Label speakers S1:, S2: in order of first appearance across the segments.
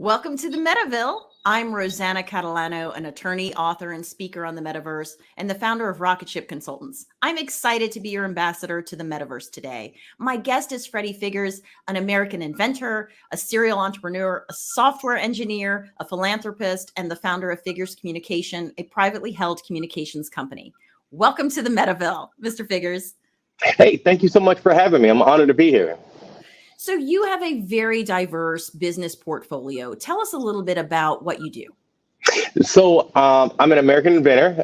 S1: Welcome to the Metaville. I'm Rosanna Catalano, an attorney, author, and speaker on the Metaverse, and the founder of Rocket Ship Consultants. I'm excited to be your ambassador to the Metaverse today. My guest is Freddie Figures, an American inventor, a serial entrepreneur, a software engineer, a philanthropist, and the founder of Figures Communication, a privately held communications company. Welcome to the Metaville, Mr. Figures.
S2: Hey, thank you so much for having me. I'm honored to be here.
S1: So you have a very diverse business portfolio. Tell us a little bit about what you do.
S2: So I'm an American inventor,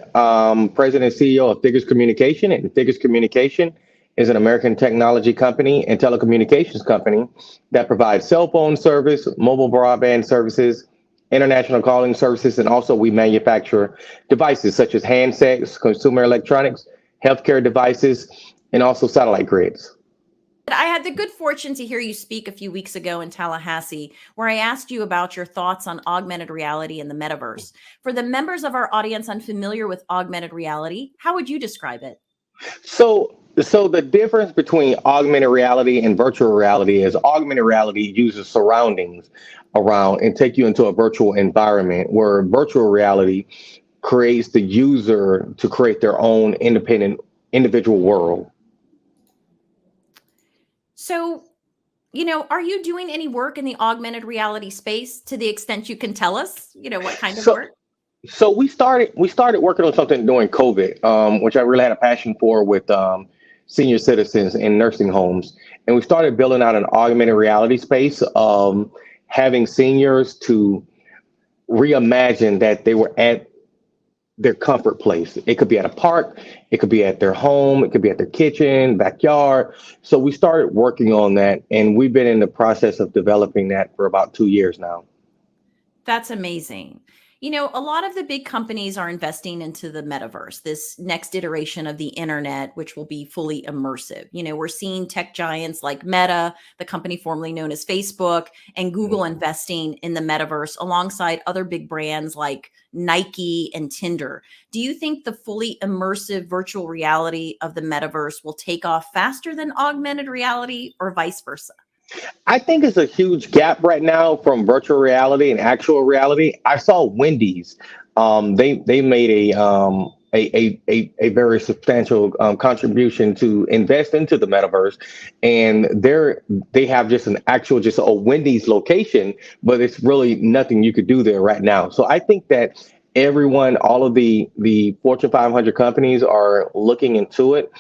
S2: president and CEO of Figures Communication. And Figures Communication is an American technology company and telecommunications company that provides cell phone service, mobile broadband services, international calling services, and also we manufacture devices such as handsets, consumer electronics, healthcare devices, and also satellite grids.
S1: I had the good fortune to hear you speak a few weeks ago in Tallahassee, where I asked you about your thoughts on augmented reality and the metaverse. For the members of our audience unfamiliar with augmented reality, how would you describe it?
S2: So the difference between augmented reality and virtual reality is augmented reality uses surroundings around and take you into a virtual environment, where virtual reality creates the user to create their own independent individual world.
S1: So, are you doing any work in the augmented reality space to the extent you can tell us, what kind of work?
S2: So we started working on something during COVID, which I really had a passion for with senior citizens in nursing homes. And we started building out an augmented reality space, having seniors to reimagine that they were at their comfort place. It could be at a park, it could be at their home, it could be at their kitchen, backyard. So we started working on that, and we've been in the process of developing that for about 2 years now.
S1: That's amazing. A lot of the big companies are investing into the metaverse, this next iteration of the internet, which will be fully immersive. We're seeing tech giants like Meta, the company formerly known as Facebook, and Google investing in the metaverse alongside other big brands like Nike and Tinder. Do you think the fully immersive virtual reality of the metaverse will take off faster than augmented reality, or vice versa?
S2: I think it's a huge gap right now from virtual reality and actual reality. I saw Wendy's. They made a very substantial contribution to invest into the metaverse, and they have just a Wendy's location, but it's really nothing you could do there right now. So I think that all of the Fortune 500 companies are looking into it.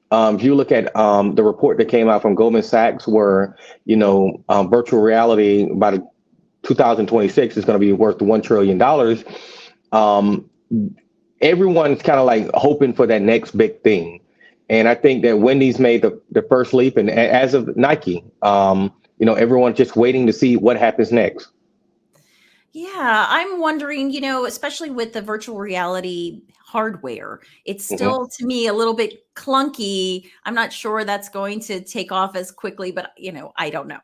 S2: If you look at the report that came out from Goldman Sachs, where virtual reality by 2026 is going to be worth $1 trillion. Everyone's kind of like hoping for that next big thing, and I think that Wendy's made the first leap, and as of Nike, everyone's just waiting to see what happens next.
S1: Yeah, I'm wondering, especially with the virtual reality hardware, it's still to me a little bit clunky. I'm not sure that's going to take off as quickly, but I don't know.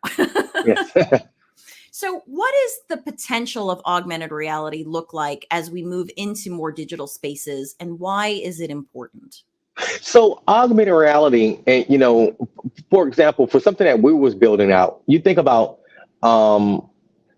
S2: Yes.
S1: So what is the potential of augmented reality look like as we move into more digital spaces, and why is it important?
S2: So augmented reality, and for example, for something that we was building out, you think about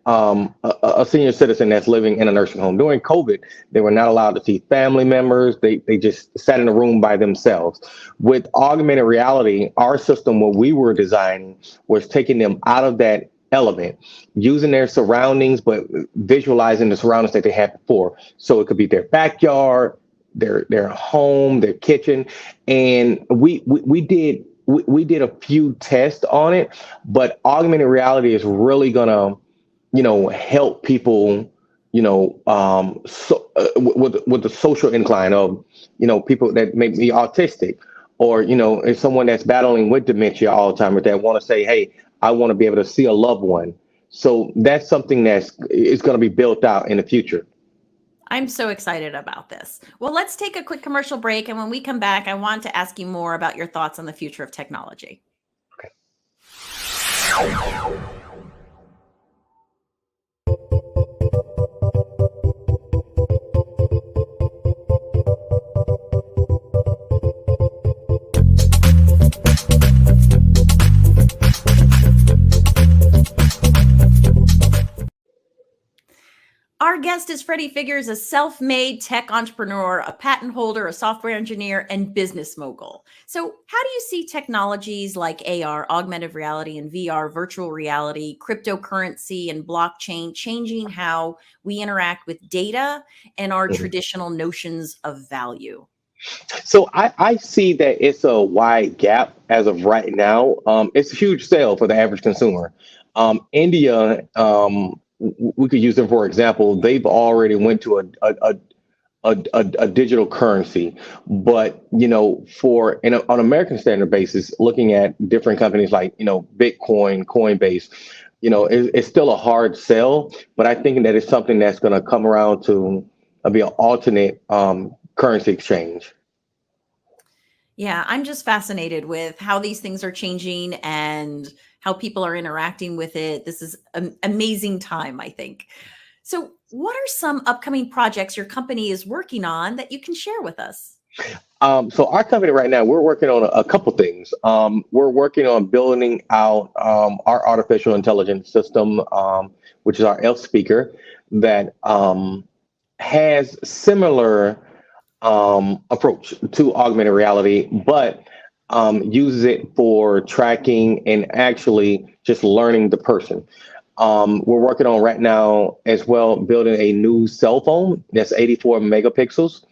S2: a senior citizen that's living in a nursing home. During COVID, they were not allowed to see family members. They just sat in a room by themselves. With augmented reality, our system, what we were designing, was taking them out of that element, using their surroundings, but visualizing the surroundings that they had before. So it could be their backyard, their home, their kitchen. And we did a few tests on it, but augmented reality is really gonna help people, with the social incline of, people that may be autistic, or, if someone that's battling with dementia all the time, or that want to say, hey, I want to be able to see a loved one. So that's something that's going to be built out in the future.
S1: I'm so excited about this. Well, let's take a quick commercial break. And when we come back, I want to ask you more about your thoughts on the future of technology.
S2: Okay.
S1: guest is Freddie Figures, a self-made tech entrepreneur, a patent holder, a software engineer, and business mogul. So how do you see technologies like AR, augmented reality, and VR, virtual reality, cryptocurrency, and blockchain changing how we interact with data and our traditional notions of value?
S2: So I see that it's a wide gap as of right now. It's a huge sale for the average consumer. India, we could use them for example. They've already went to a digital currency, but on American standard basis, looking at different companies like Bitcoin, Coinbase, it's still a hard sell. But I think that it's something that's going to come around to be an alternate currency exchange.
S1: Yeah, I'm just fascinated with how these things are changing and how people are interacting with it. This is an amazing time, I think. So, what are some upcoming projects your company is working on that you can share with us?
S2: So our company right now, we're working on a couple things. We're working on building out our artificial intelligence system, which is our Elf speaker that has similar approach to augmented reality, but uses it for tracking and actually just learning the person. We're working on right now as well, building a new cell phone that's 84 megapixels,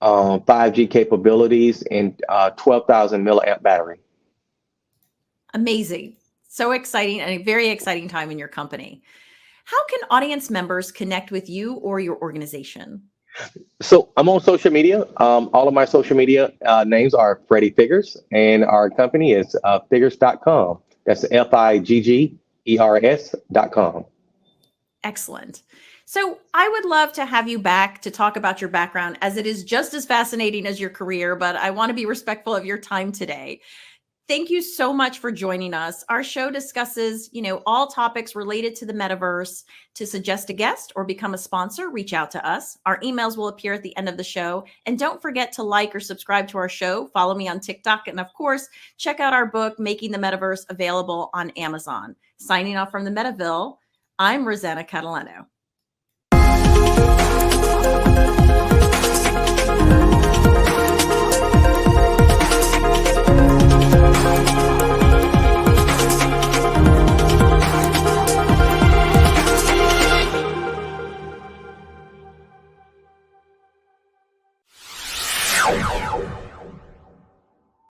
S2: 5G capabilities, and 12,000 milliamp battery.
S1: Amazing. So exciting and a very exciting time in your company. How can audience members connect with you or your organization?
S2: So I'm on social media. All of my social media names are Freddie Figures, and our company is figures.com. That's FIGGERS.com.
S1: Excellent. So I would love to have you back to talk about your background, as it is just as fascinating as your career, but I want to be respectful of your time today. Thank you so much for joining us. Our show discusses, all topics related to the metaverse. To suggest a guest or become a sponsor, reach out to us. Our emails will appear at the end of the show. And don't forget to like or subscribe to our show. Follow me on TikTok. And of course, check out our book, Making the Metaverse, available on Amazon. Signing off from the Metaville, I'm Rosanna Catalano. Wow.